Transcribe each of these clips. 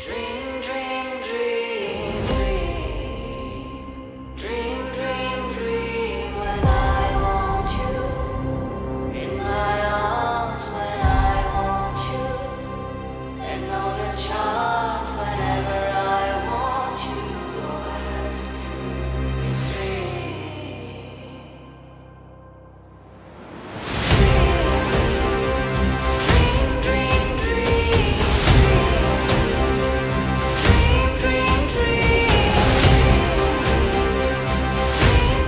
Dream, dream, dream, dream. Dream, dream, dream when I want you. In my arms when I want you. And know your charms whenever I want you. All I have to do is dream. Dream, dream, dream, dream. Dream, dream, dream.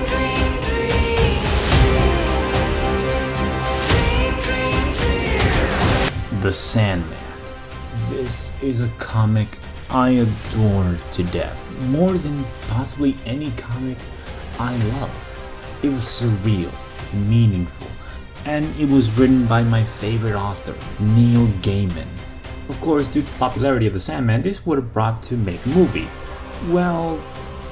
Dream, dream, dream. Dream, dream, dream. The Sandman. This is a comic I adore to death, more than possibly any comic I love. It was surreal, meaningful, and it was written by my favorite author, Neil Gaiman. Of course, due to the popularity of the Sandman, this would have brought to make a movie. Well,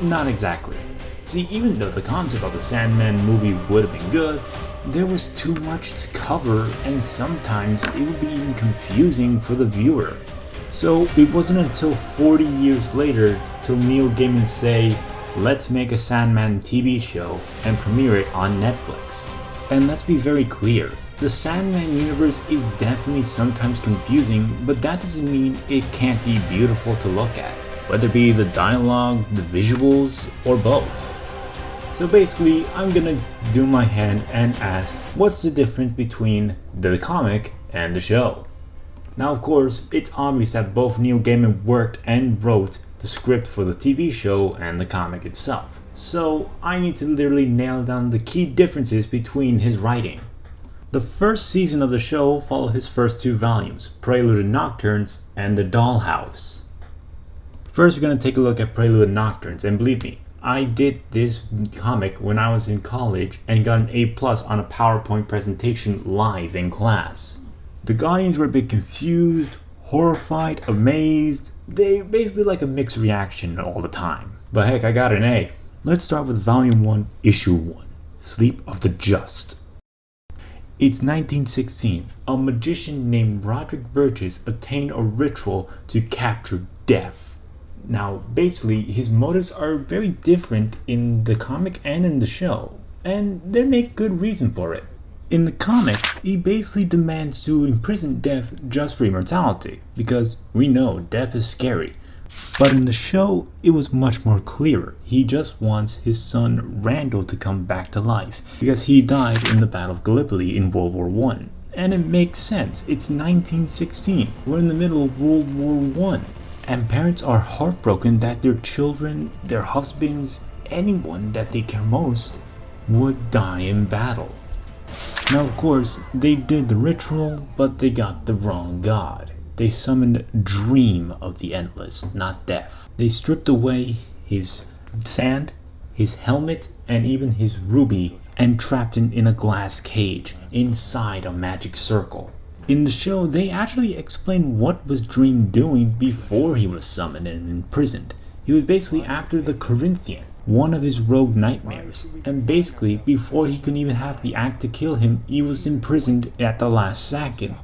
not exactly. See, even though the concept of the Sandman movie would have been good, there was too much to cover, and sometimes it would be even confusing for the viewer. So it wasn't until 40 years later till Neil Gaiman say, let's make a Sandman TV show and premiere it on Netflix. And let's be very clear, the Sandman universe is definitely sometimes confusing, but that doesn't mean it can't be beautiful to look at, whether it be the dialogue, the visuals, or both. So basically, I'm gonna do my hand and ask, what's the difference between the comic and the show? Now of course, it's obvious that both Neil Gaiman worked and wrote the script for the TV show and the comic itself. So I need to literally nail down the key differences between his writing. The first season of the show followed his first two volumes, Prelude and Nocturnes and The Dollhouse. First we're gonna take a look at Prelude and Nocturnes, and believe me, I did this comic when I was in college and got an A+ on a PowerPoint presentation live in class. The Guardians were a bit confused, horrified, amazed. They basically like a mixed reaction all the time. But heck, I got an A. Let's start with Volume 1, Issue 1, Sleep of the Just. It's 1916. A magician named Roderick Burgess attained a ritual to capture death. Now, basically, his motives are very different in the comic and in the show, and they make good reason for it. In the comic, he basically demands to imprison Death just for immortality, because we know Death is scary. But in the show, it was much more clearer. He just wants his son Randall to come back to life, because he died in the Battle of Gallipoli in World War I. And it makes sense, it's 1916, we're in the middle of World War I. And parents are heartbroken that their children, their husbands, anyone that they care most would die in battle. Now of course, they did the ritual, but they got the wrong god. They summoned Dream of the Endless, not Death. They stripped away his sand, his helmet, and even his ruby, and trapped him in a glass cage inside a magic circle. In the show, they actually explain what was Dream doing before he was summoned and imprisoned. He was basically after the Corinthian, one of his rogue nightmares, and basically before he could even have the act to kill him, he was imprisoned at the last second.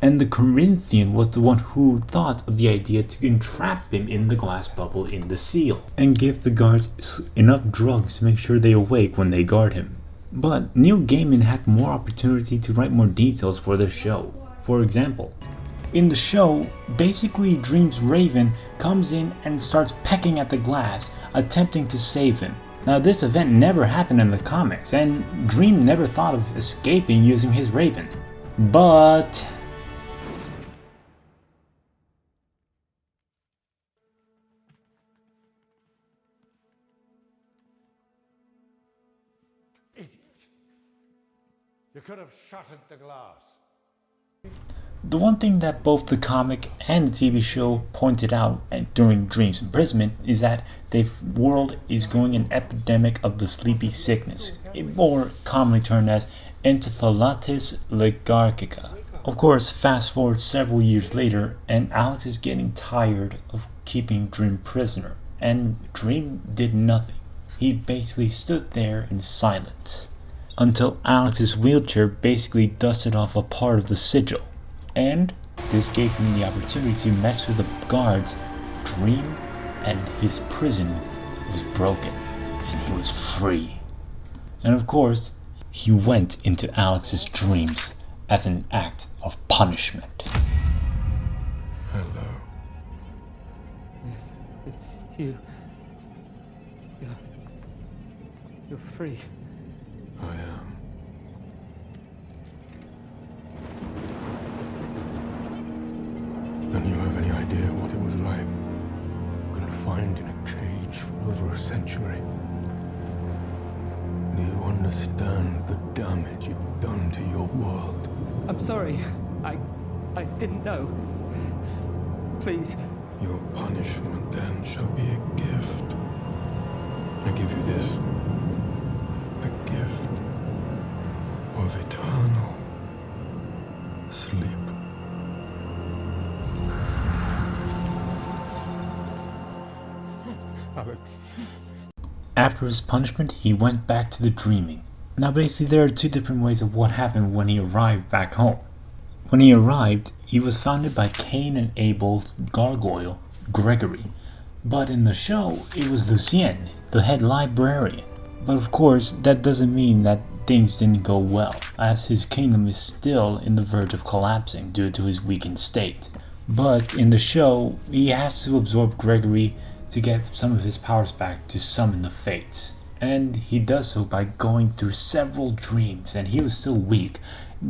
And the Corinthian was the one who thought of the idea to entrap him in the glass bubble in the seal, and give the guards enough drugs to make sure they awake when they guard him. But Neil Gaiman had more opportunity to write more details for the show. For example, in the show, basically Dream's Raven comes in and starts pecking at the glass, attempting to save him. Now this event never happened in the comics, and Dream never thought of escaping using his Raven. But Idiot. You could have shot at the glass. the one thing that both the comic and the TV show pointed out during Dream's imprisonment is that the world is going an epidemic of the sleepy sickness, or commonly termed as encephalitis lethargica. Of course, fast forward several years later, and Alex is getting tired of keeping Dream prisoner, and Dream did nothing. He basically stood there in silence until Alex's wheelchair basically dusted off a part of the sigil. And this gave him the opportunity to mess with the guards dream, and his prison was broken, and he was free. And of course, he went into Alex's dreams as an act of punishment. Hello. It's you. You're free. I am. Don't you have any idea what it was like? Confined in a cage for over a century. Do you understand the damage you've done to your world? I'm sorry. I didn't know. Please. Your punishment then shall be a gift. I give you this. The gift of eternal sleep. Alex. After his punishment, he went back to the dreaming. Now basically there are two different ways of what happened when he arrived back home. When he arrived, he was founded by Cain and Abel's gargoyle, Gregory. But in the show, it was Lucien, the head librarian. But of course, that doesn't mean that things didn't go well, as his kingdom is still in the verge of collapsing due to his weakened state. But in the show, he has to absorb Gregory to get some of his powers back to summon the Fates. And he does so by going through several dreams, and he was still weak.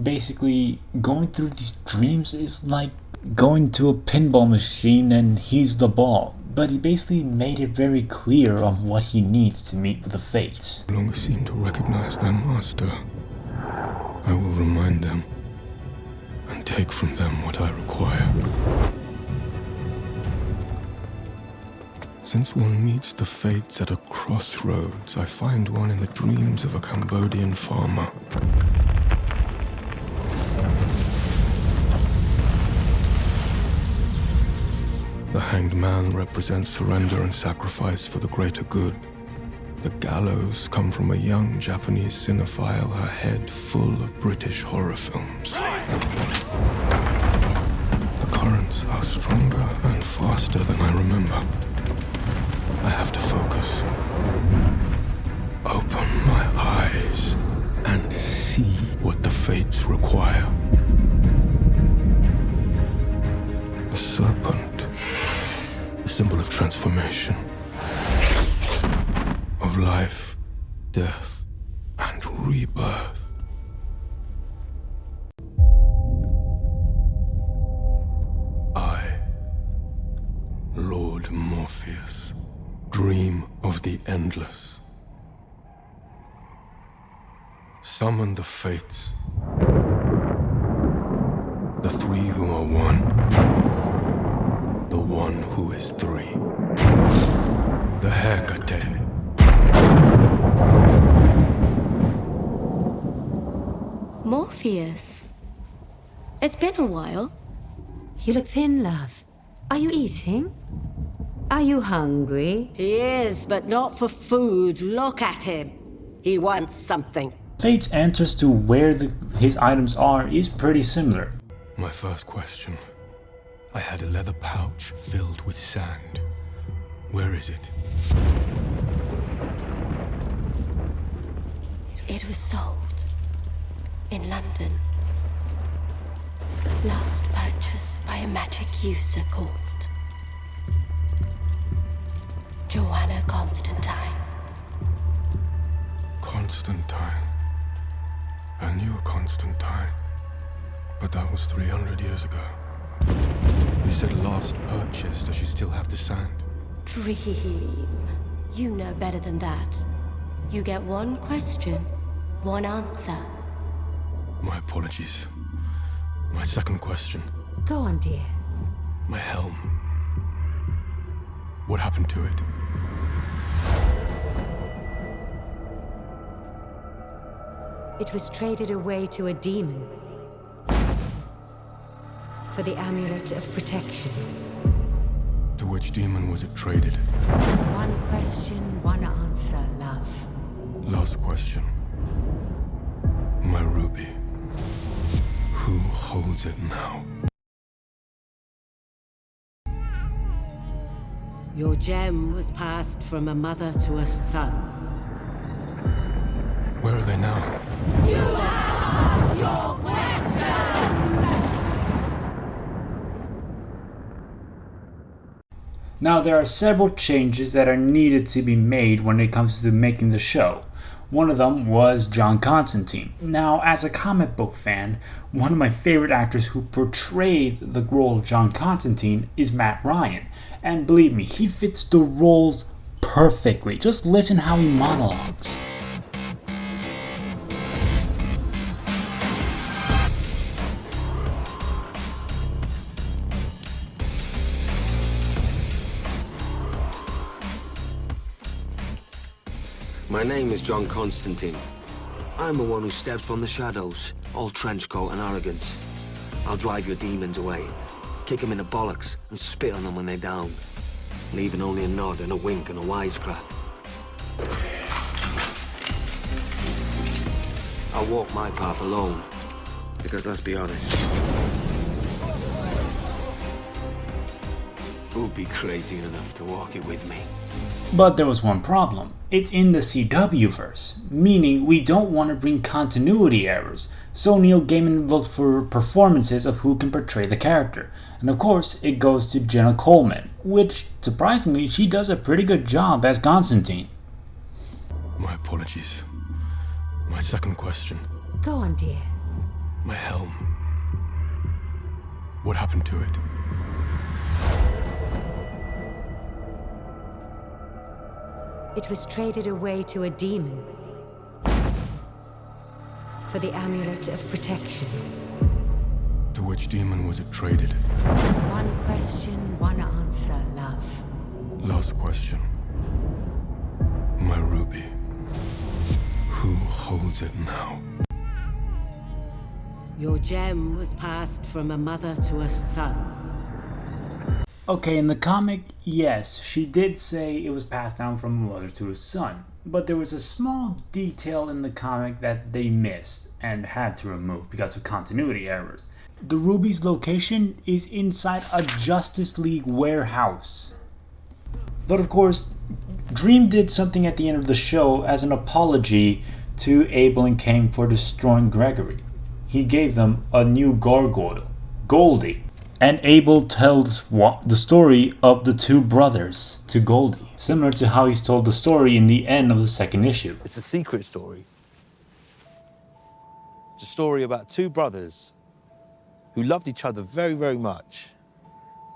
Basically, going through these dreams is like going to a pinball machine and he's the ball. But he basically made it very clear on what he needs to meet with the Fates. No longer seem to recognize their master. I will remind them and take from them what I require. Since one meets the Fates at a crossroads, I find one in the dreams of a Cambodian farmer. The hanged man represents surrender and sacrifice for the greater good. The gallows come from a young Japanese cinephile, her head full of British horror films. The currents are stronger and faster than I remember. I have to focus. Open my eyes and see what the Fates require. The serpent, a symbol of transformation, of life, death, and rebirth. I, Lord Morpheus, dream of the endless. Summon the Fates. The three who are one. The one who is three. The Hecate. Morpheus. It's been a while. You look thin, love. Are you eating? Are you hungry? He is, but not for food. Look at him. He wants something. Fate's answers to where his items are is pretty similar. My first question. I had a leather pouch filled with sand. Where is it? It was sold. In London. Last purchased by a magic user called Joanna Constantine. Constantine. I knew a Constantine. But that was 300 years ago. You said last purchased. Does she still have the sand? Dream. You know better than that. You get one question, one answer. My apologies. My second question. Go on, dear. My helm. What happened to it? It was traded away to a demon. For the amulet of protection. To which demon was it traded? One question, one answer, love. Last question. My ruby. Who holds it now? Your gem was passed from a mother to a son. Where are they now? You have asked your questions! Now, there are several changes that are needed to be made when it comes to making the show. One of them was John Constantine. Now, as a comic book fan, one of my favorite actors who portrayed the role of John Constantine is Matt Ryan. And believe me, he fits the roles perfectly. Just listen how he monologues. My name is John Constantine. I'm the one who steps from the shadows, all trenchcoat and arrogance. I'll drive your demons away, kick them in the bollocks and spit on them when they're down, leaving only a nod and a wink and a wisecrack. I walk my path alone, because let's be honest, who'd be crazy enough to walk it with me? But there was one problem. It's in the CW verse, meaning we don't want to bring continuity errors, so Neil Gaiman looked for performances of who can portray the character. And of course, it goes to Jenna Coleman, which, surprisingly, she does a pretty good job as Constantine. My apologies. My second question. Go on, dear. My helm. What happened to it? It was traded away to a demon for the amulet of protection. To which demon was it traded? One question, one answer, love. Last question. My ruby. Who holds it now? Your gem was passed from a mother to a son. Okay, in the comic, yes, she did say it was passed down from a mother to a son, but there was a small detail in the comic that they missed and had to remove because of continuity errors. The ruby's location is inside a Justice League warehouse. But of course, Dream did something at the end of the show as an apology to Abel and Cain for destroying Gregory. He gave them a new gargoyle, Goldie. And Abel tells the story of the two brothers to Goldie, similar to how he's told the story in the end of the second issue. It's a secret story. It's a story about two brothers who loved each other very, very much.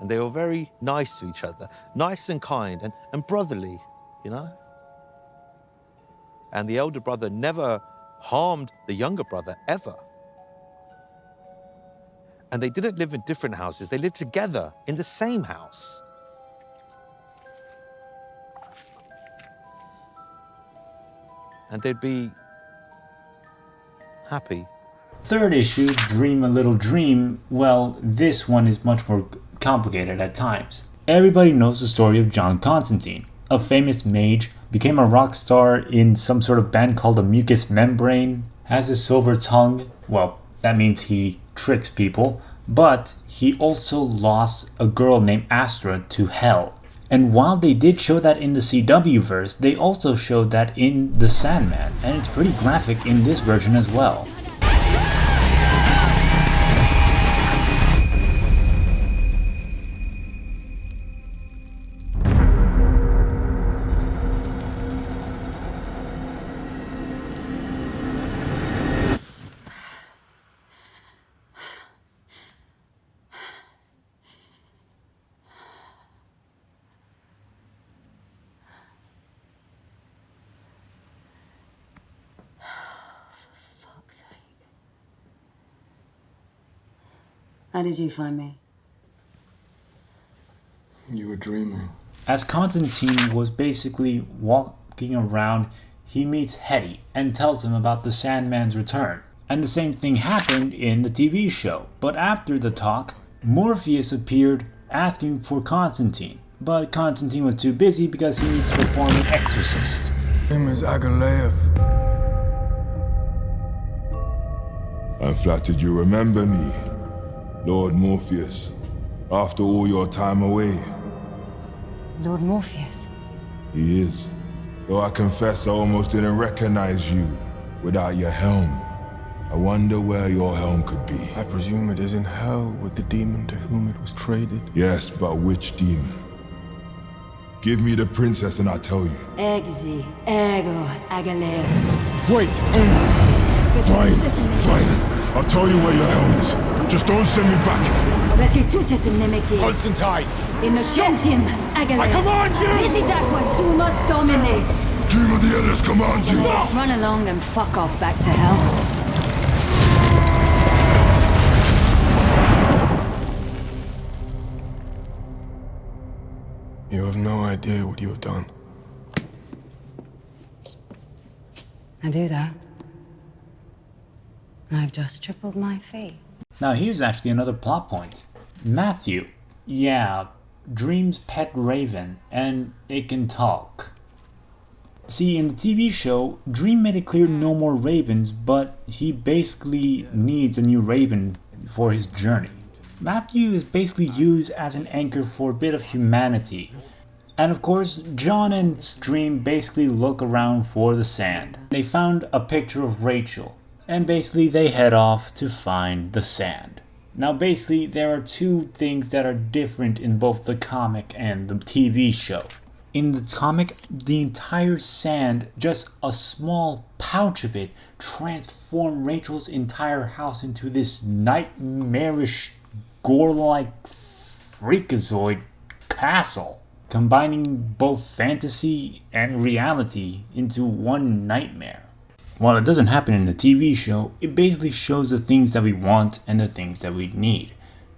And they were very nice to each other, nice and kind and brotherly, you know? And the elder brother never harmed the younger brother, ever. And they didn't live in different houses, they lived together in the same house. And they'd be happy. Third issue, Dream a Little Dream, well, this one is much more complicated at times. Everybody knows the story of John Constantine, a famous mage, became a rock star in some sort of band called the Mucous Membrane, has a silver tongue, well, that means he tricks people, but he also lost a girl named Astra to hell. And while they did show that in the CW verse, they also showed that in the Sandman, and it's pretty graphic in this version as well. How did you find me? You were dreaming. As Constantine was basically walking around, he meets Hetty and tells him about the Sandman's return. And the same thing happened in the TV show. But after the talk, Morpheus appeared asking for Constantine. But Constantine was too busy because he needs to perform an exorcist. Him is Agalaeus. I'm flattered you remember me, Lord Morpheus, after all your time away. Lord Morpheus. He is. Though I confess I almost didn't recognize you without your helm. I wonder where your helm could be. I presume it is in hell with the demon to whom it was traded. Yes, but which demon? Give me the princess and I'll tell you. Eggsy, ego, agaleo. Wait! Fine. I'll tell you where your helm is. Just don't send me back. Retitutus nemeki. Constantine! Innocentium, agaleo. I command you! Visitaque sumus domine. Dream of the Endless commands you. Run along and fuck off back to hell. You have no idea what you have done. I do that. I've just tripled my fee. Now here's actually another plot point. Matthew, yeah, Dream's pet raven, and it can talk. See, in the TV show, Dream made it clear no more ravens, but he basically needs a new raven for his journey. Matthew is basically used as an anchor for a bit of humanity. And of course, John and Dream basically look around for the sand. They found a picture of Rachel, and basically they head off to find the sand. Now basically, there are two things that are different in both the comic and the TV show. In the comic, the entire sand, just a small pouch of it, transformed Rachel's entire house into this nightmarish, gore-like freakazoid castle, combining both fantasy and reality into one nightmare. While it doesn't happen in the TV show, it basically shows the things that we want and the things that we need.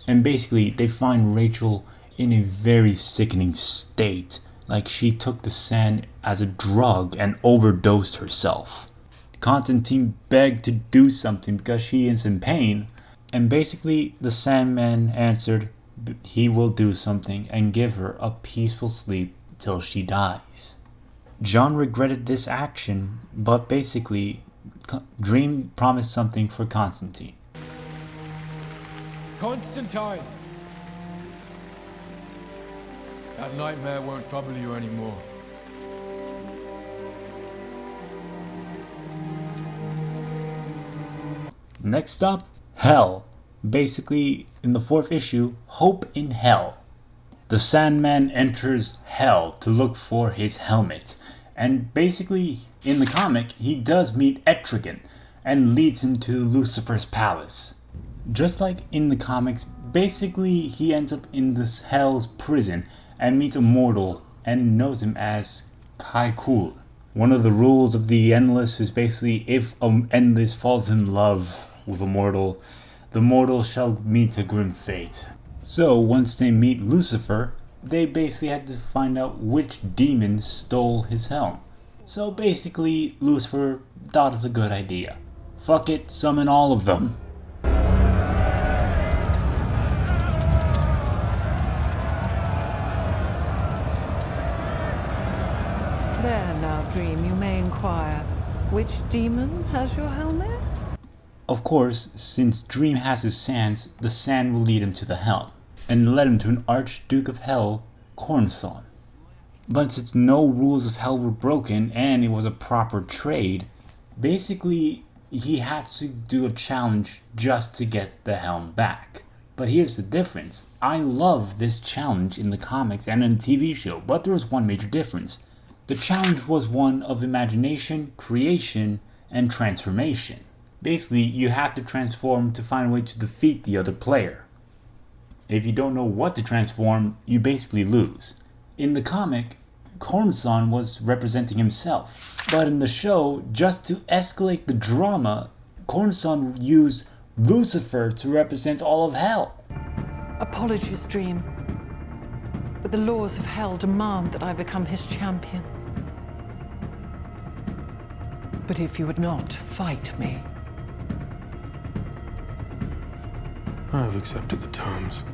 And basically, they find Rachel in a very sickening state, like she took the sand as a drug and overdosed herself. Constantine begged to do something because she is in pain, and basically the Sandman answered he will do something and give her a peaceful sleep till she dies. John regretted this action, but basically Dream promised something for Constantine. Constantine! That nightmare won't trouble you anymore. Next up, Hell. Basically, in the 4th issue, Hope in Hell. The Sandman enters Hell to look for his helmet. And basically, in the comic, he does meet Etrigan and leads him to Lucifer's palace. Just like in the comics, basically he ends up in this Hell's prison and meets a mortal and knows him as Kaikul. One of the rules of the Endless is basically if an Endless falls in love with a mortal, the mortal shall meet a grim fate. So once they meet Lucifer, they basically had to find out which demon stole his helm. So basically, Lucifer thought of a good idea. Fuck it, summon all of them. There now, Dream, you may inquire. Which demon has your helmet? Of course, since Dream has his sands, the sand will lead him to the helm, and led him to an Archduke of Hell, Cornson. But since no rules of Hell were broken and it was a proper trade, basically he has to do a challenge just to get the helm back. But here's the difference. I love this challenge in the comics and in the TV show, but there was one major difference. The challenge was one of imagination, creation, and transformation. Basically, you have to transform to find a way to defeat the other player. If you don't know what to transform, you basically lose. In the comic, Cornson was representing himself. But in the show, just to escalate the drama, Cornson used Lucifer to represent all of Hell. Apologies, Dream. But the laws of Hell demand that I become his champion. But if you would not fight me... I have accepted the terms.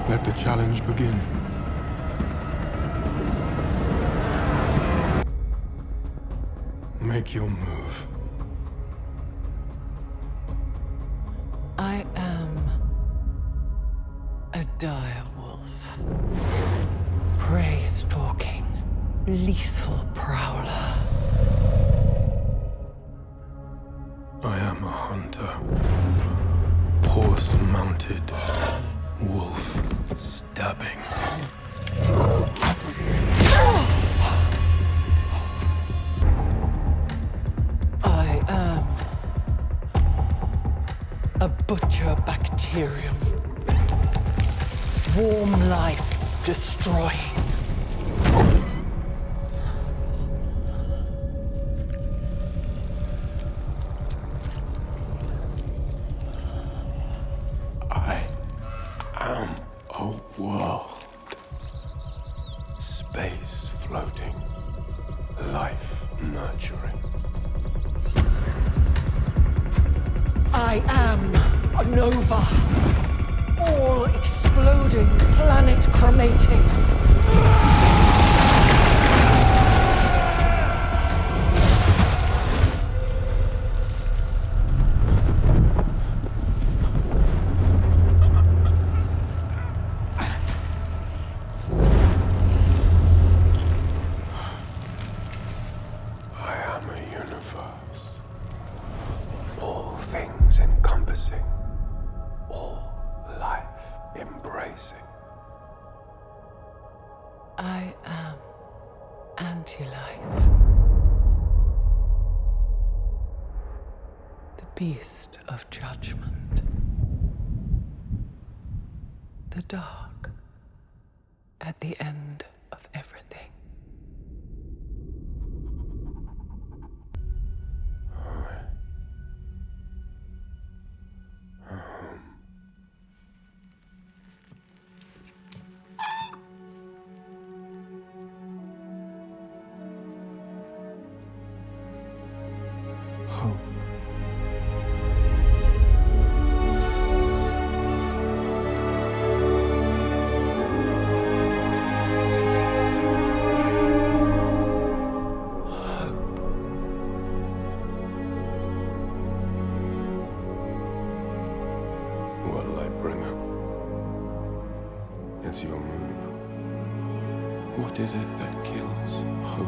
Let the challenge begin. Make your move. I am a A dire wolf. Prey-stalking. Lethal prowler. I am a hunter. Horse-mounted. Wolf stabbing. I am a butcher bacterium. Warm life destroying. I am a world. Space floating. Life nurturing. I am a nova. All exploding, planet cremating. I am a universe. All things encompassing. All life embracing. I am anti-life. The beast of judgment. The dark at the end of everything. Hope. What'll I bring her? It's your move. What is it that kills hope?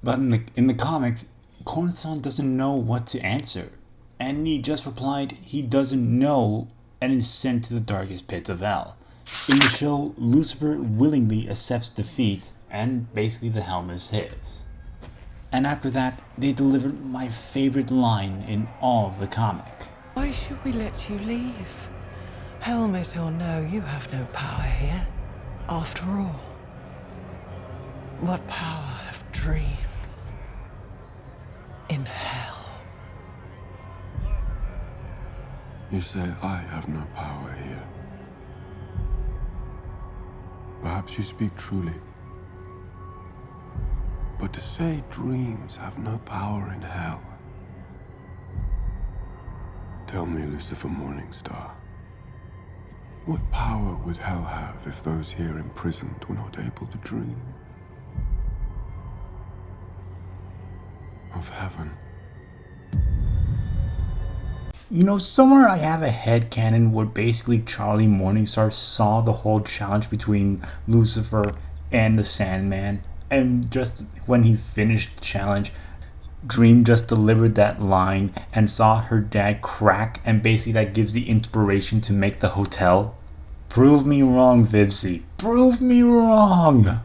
But in the comics, Cornthon doesn't know what to answer. And he just replied he doesn't know and is sent to the darkest pits of hell. In the show, Lucifer willingly accepts defeat and basically the helm is his. And after that, they delivered my favorite line in all of the comic. Why should we let you leave? Helmet or no, you have no power here. After all, what power have dreams in hell? You say I have no power here. Perhaps you speak truly. But to say dreams have no power in hell. Tell me, Lucifer Morningstar, what power would hell have if those here imprisoned were not able to dream of heaven? You know, somewhere I have a headcanon where basically Charlie Morningstar saw the whole challenge between Lucifer and the Sandman, and just when he finished the challenge, Dream just delivered that line and saw her dad crack, and basically that gives the inspiration to make the hotel. Prove me wrong, Vivsy. Prove me wrong!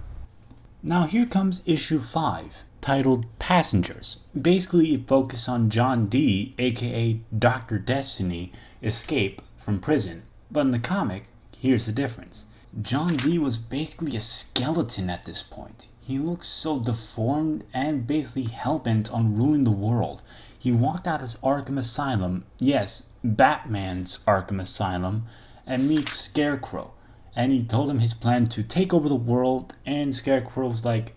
Now here comes issue 5, titled Passengers. Basically it focuses on John Dee, aka Dr. Destiny, escape from prison. But in the comic, here's the difference. John Dee was basically a skeleton at this point. He looks so deformed and basically hellbent on ruling the world. He walked out of Arkham Asylum, yes, Batman's Arkham Asylum, and meets Scarecrow. And he told him his plan to take over the world, and Scarecrow's like,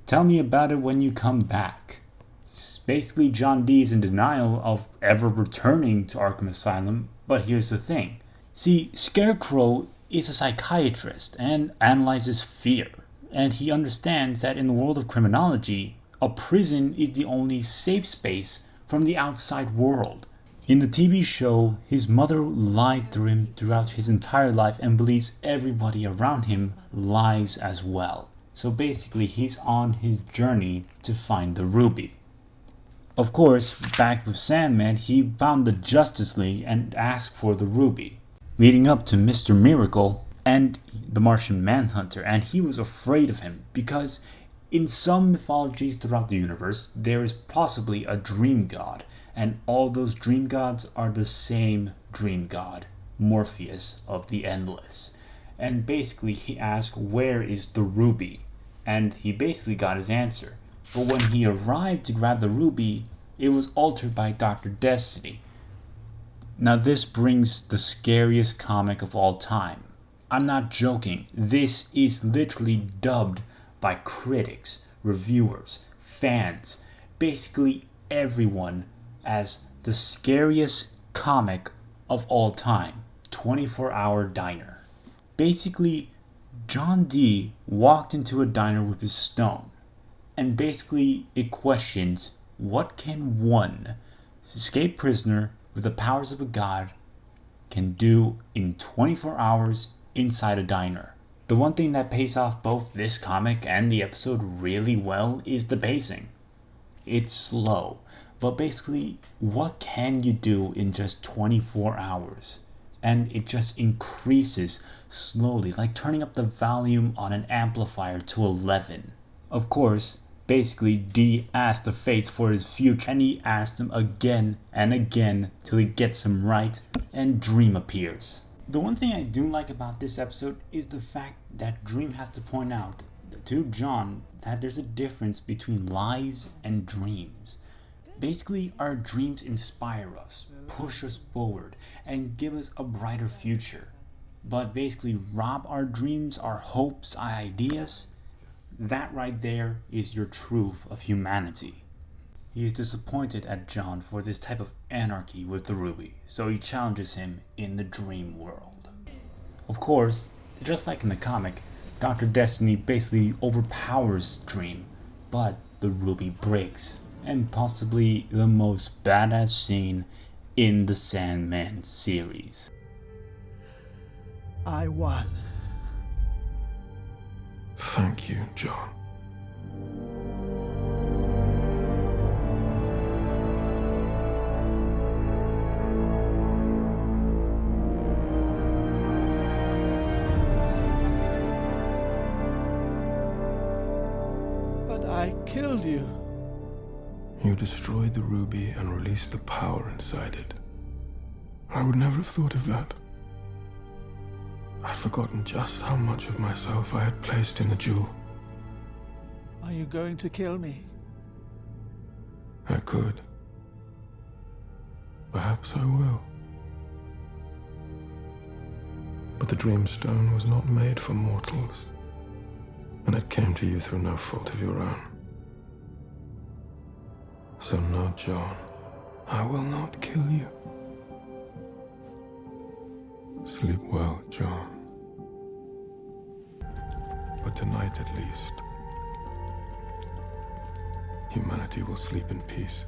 tell me about it when you come back. Basically, John Dee is in denial of ever returning to Arkham Asylum, but here's the thing. See, Scarecrow is a psychiatrist and analyzes fear. And he understands that in the world of criminology, a prison is the only safe space from the outside world. In the TV show, his mother lied to him throughout his entire life and believes everybody around him lies as well. So basically, he's on his journey to find the ruby. Of course, back with Sandman, he found the Justice League and asked for the ruby, leading up to Mr. Miracle and the Martian Manhunter, and he was afraid of him because in some mythologies throughout the universe, there is possibly a dream god, and all those dream gods are the same dream god, Morpheus of the Endless. And basically he asked, where is the ruby? And he basically got his answer. But when he arrived to grab the ruby, it was altered by Dr. Destiny. Now this brings the scariest comic of all time. I'm not joking, this is literally dubbed by critics, reviewers, fans, basically everyone as the scariest comic of all time, 24-Hour Diner. Basically, John Dee walked into a diner with his stone, and basically it questions, what can one escaped prisoner with the powers of a god can do in 24 hours inside a diner? The one thing that pays off both this comic and the episode really well is the pacing. It's slow, but basically, what can you do in just 24 hours? And it just increases slowly, like turning up the volume on an amplifier to 11. Of course, basically, Dee asked the fates for his future, and he asked them again and again till he gets them right, and Dream appears. The one thing I do like about this episode is the fact that Dream has to point out to John that there's a difference between lies and dreams. Basically, our dreams inspire us, push us forward, and give us a brighter future. But basically, rob our dreams, our hopes, our ideas, that right there is your truth of humanity. He is disappointed at John for this type of anarchy with the ruby, so he challenges him in the dream world. Of course, just like in the comic, Dr. Destiny basically overpowers Dream, but the ruby breaks, and possibly the most badass scene in the Sandman series. I won. Thank you, John. But I killed you. You destroyed the ruby and released the power inside it. I would never have thought of that. I'd forgotten just how much of myself I had placed in the jewel. Are you going to kill me? I could. Perhaps I will. But the Dreamstone was not made for mortals, and it came to you through no fault of your own. So no, John, I will not kill you. Sleep well, John. But tonight at least, humanity will sleep in peace.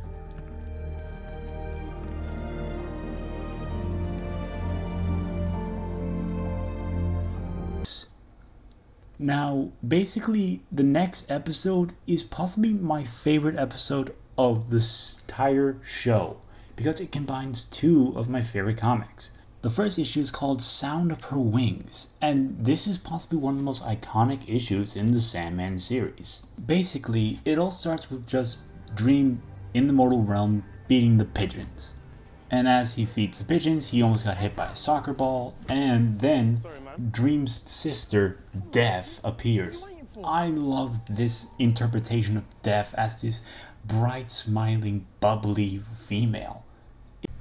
Now, basically, the next episode is possibly my favorite episode of this entire show because it combines two of my favorite comics. The first issue is called Sound of Her Wings, and this is possibly one of the most iconic issues in the Sandman series. Basically, it all starts with just Dream in the mortal realm feeding the pigeons. And as he feeds the pigeons, he almost got hit by a soccer ball, and then Dream's sister, Death, appears. I love this interpretation of Death as this bright, smiling, bubbly female.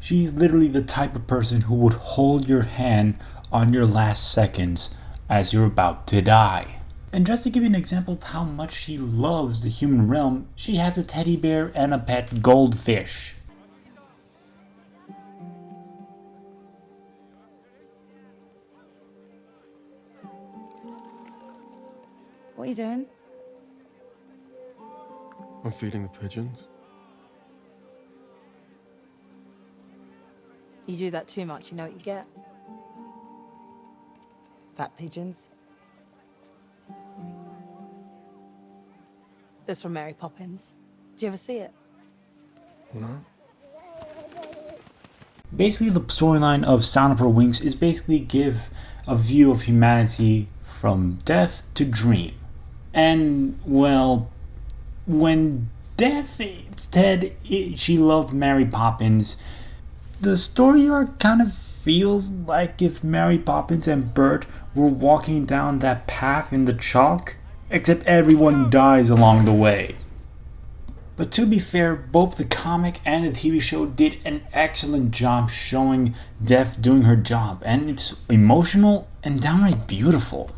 She's literally the type of person who would hold your hand on your last seconds as you're about to die. And just to give you an example of how much she loves the human realm, she has a teddy bear and a pet goldfish. What are you doing? I'm feeding the pigeons. You do that too much, you know what you get? Fat pigeons. This from Mary Poppins. Do you ever see it? No? Basically, the storyline of Sound of Her Wings is basically give a view of humanity from death to dream. And, well, when death instead she loved Mary Poppins, the story arc kind of feels like if Mary Poppins and Bert were walking down that path in the chalk, except everyone dies along the way. But to be fair, both the comic and the TV show did an excellent job showing Death doing her job, and it's emotional and downright beautiful.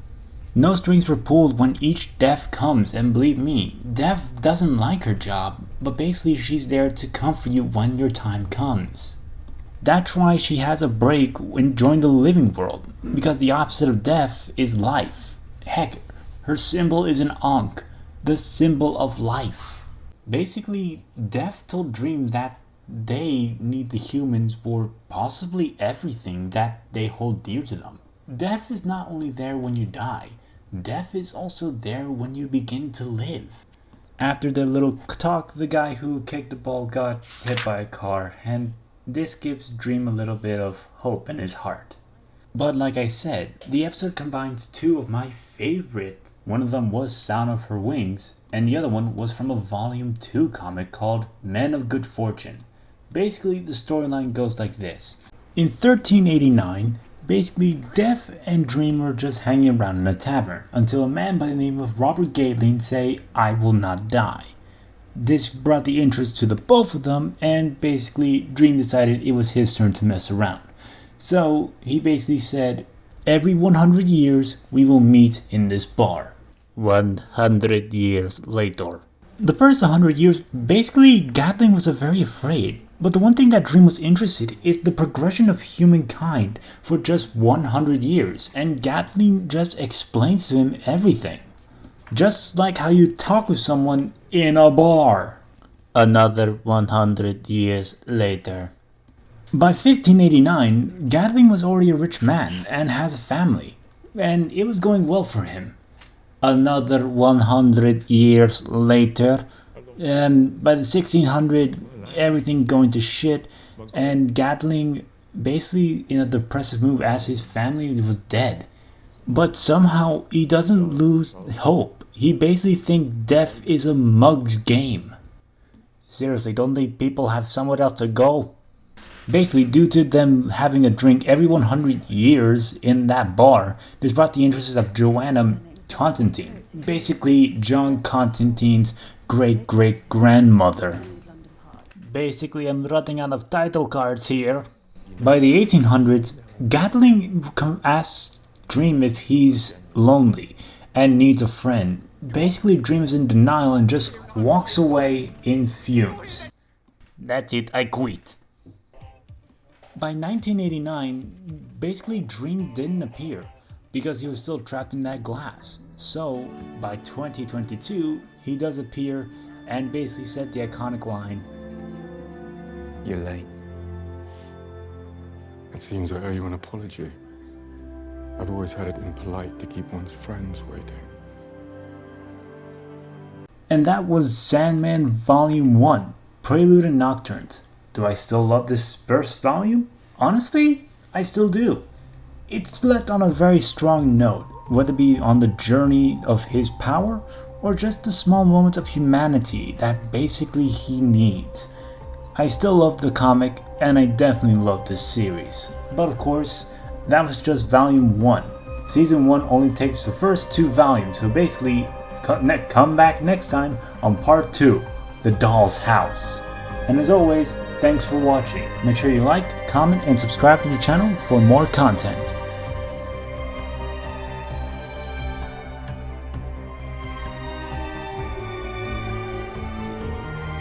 No strings were pulled when each Death comes, and believe me, Death doesn't like her job, but basically she's there to comfort you when your time comes. That's why she has a break and join the living world, because the opposite of death is life. Heck, her symbol is an Ankh, the symbol of life. Basically, Death told Dream that they need the humans for possibly everything that they hold dear to them. Death is not only there when you die, death is also there when you begin to live. After their little talk, the guy who kicked the ball got hit by a car, and this gives Dream a little bit of hope in his heart. But like I said, the episode combines two of my favorite. One of them was Sound of Her Wings, and the other one was from a Volume 2 comic called Men of Good Fortune. Basically, the storyline goes like this. In 1389, basically Death and Dream were just hanging around in a tavern until a man by the name of Robert Gatling say, "I will not die." This brought the interest to the both of them, and basically Dream decided it was his turn to mess around. So he basically said, "Every 100 years we will meet in this bar." 100 years later. The first 100 years, basically Gatling was very afraid. But the one thing that Dream was interested in is the progression of humankind for just 100 years, and Gatling just explains to him everything. Just like how you talk with someone in a bar. Another 100 years later. By 1589, Gatling was already a rich man and has a family, and it was going well for him. Another 100 years later, by the 1600s, everything going to shit, and Gatling basically in a depressive move as his family was dead. But somehow he doesn't lose hope. He basically thinks death is a mug's game. Seriously, don't these people have somewhere else to go? Basically, due to them having a drink every 100 years in that bar, this brought the interests of Joanna Constantine, basically John Constantine's great-great-grandmother. Basically, I'm running out of title cards here. By the 1800s, Gatling asks Dream if he's lonely and needs a friend. Basically, Dream is in denial and just walks away in fumes. That's it, I quit. By 1989, basically Dream didn't appear because he was still trapped in that glass. So, by 2022, he does appear and basically said the iconic line, "You're late." It seems I owe you an apology. I've always had it impolite to keep one's friends waiting. And that was Sandman Volume 1, Prelude and Nocturnes. Do I still love this first volume? Honestly, I still do. It's left on a very strong note, whether it be on the journey of his power or just the small moments of humanity that basically he needs. I still love the comic, and I definitely love this series. But of course, that was just Volume 1. Season 1 only takes the first 2 volumes, so basically, come back next time on Part 2, The Doll's House. And as always, thanks for watching. Make sure you like, comment, and subscribe to the channel for more content.